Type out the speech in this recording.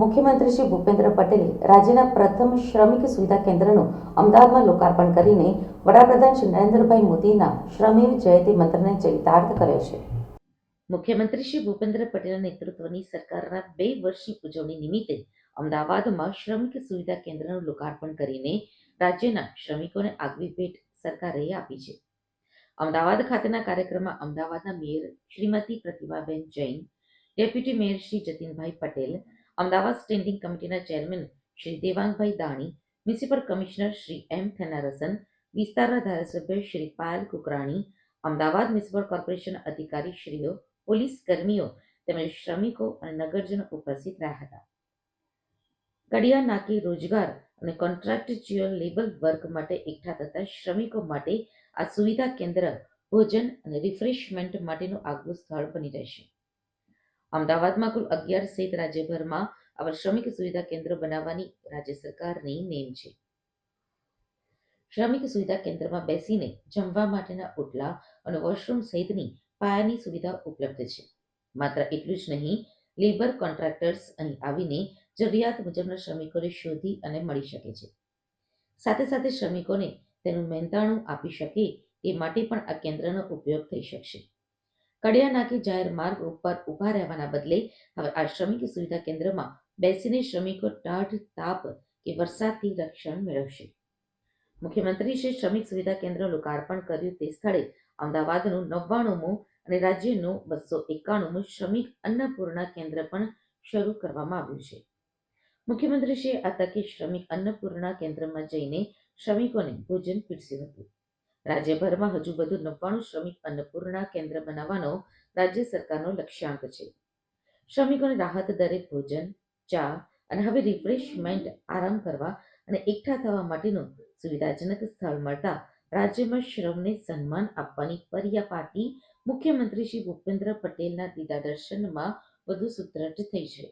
મુખ્યમંત્રી શ્રી ભૂપેન્દ્ર પટેલે રાજ્યના પ્રથમ શ્રમિક સુવિધા કેન્દ્રનું અમદાવાદમાં લોકાર્પણ કરીને વડાપ્રધાન શ્રી નરેન્દ્રભાઈ મોદીના શ્રમેવ જયતે મંત્રને ચરિતાર્થ કર્યો છે. મુખ્યમંત્રી શ્રી ભૂપેન્દ્ર પટેલના નેતૃત્વની સરકારના 2 વર્ષની ઉજવણી નિમિત્તે અમદાવાદમાં શ્રમિક સુવિધા કેન્દ્રનું લોકાર્પણ કરીને રાજ્યના શ્રમિકોને આગવી ભેટ સરકારે આપી છે. અમદાવાદ ખાતેના કાર્યક્રમમાં અમદાવાદના mayor Shrimati Pratibhaben Jain, deputy mayor Shri Jatinbhai Patel, Ahmedabad standing કમિટીના chairman Shri Devangbhai Dani, municipal commissioner Shri M Thennarasan, વિસ્તારના ધારાસભ્ય શ્રી પાયલ કુકરાણી, અમદાવાદ મ્યુનિસિપલ કોર્પોરેશન અધિકારી શ્રીઓ, પોલીસ કર્મીઓ તેમજ શ્રમિકો અને નગરજનો ઉપસ્થિત રહ્યા હતા. કડિયા નાકે રોજગાર અને કોન્ટ્રાક્ચ્યુઅલ લેબર વર્ક માટે એકઠા થતા શ્રમિકો માટે આ સુવિધા કેન્દ્ર ભોજન અને રિફ્રેશમેન્ટ માટેનું આગવું સ્થળ બની રહેશે. અમદાવાદમાં કુલ 11 સહિત રાજ્યભરમાં આવા શ્રમિક સુવિધા કેન્દ્રો બનાવવાની રાજ્ય સરકારની નેમ છે. શ્રમિક સુવિધા કેન્દ્રમાં બેસીને જમવા માટેના ઓટલા અને વોશરૂમ સહિતની પાયાની સુવિધા ઉપલબ્ધ છે. માત્ર એટલું જ નહીં, લેબર કોન્ટ્રાક્ટર્સ અહીં આવીને જરૂરિયાત મુજબના શ્રમિકોને શોધી અને મળી શકે છે. સાથે સાથે શ્રમિકોને તેનું મહેનતાણું આપી શકે એ માટે પણ આ કેન્દ્રનો ઉપયોગ થઈ શકશે. કડિયા નાકે જાહેર માર્ગ ઉપર ઊભા રહેવાના બદલે હવે આ શ્રમિક સુવિધા કેન્દ્રમાં બેસીને શ્રમિકો ટાઢ, તાપ કે વરસાદથી રક્ષણ મેળવશે. મુખ્યમંત્રીશ્રીએ શ્રમિક સુવિધા કેન્દ્રનું લોકાર્પણ કર્યું તે સ્થળે અમદાવાદનું 99મું અને રાજ્યનું 291મું શ્રમિક અન્નપૂર્ણા કેન્દ્ર પણ શરૂ કરવામાં આવ્યું છે. મુખ્યમંત્રીશ્રીએ આ તકે શ્રમિક અન્નપૂર્ણા કેન્દ્રમાં જઈને શ્રમિકોને ભોજન પીરસ્યું હતું. રાજ્યભરમાં હજુ વધુ 99 શ્રમિક અન્નપૂર્ણા કેન્દ્ર બનાવવાનો રાજ્ય સરકારનો લક્ષ્યાંક છે. શ્રમિકોને રાહત દરે ભોજન, ચા અને હવે રિફ્રેશમેન્ટ, આરામ કરવા અને એકઠા થવા માટેનું સુવિધાજનક સ્થળ મળતા રાજ્યમાં શ્રમને સન્માન આપવાની પરિપાટી મુખ્યમંત્રી શ્રી ભૂપેન્દ્ર પટેલના દીદા દર્શનમાં વધુ સુદ્રઢ થઈ છે.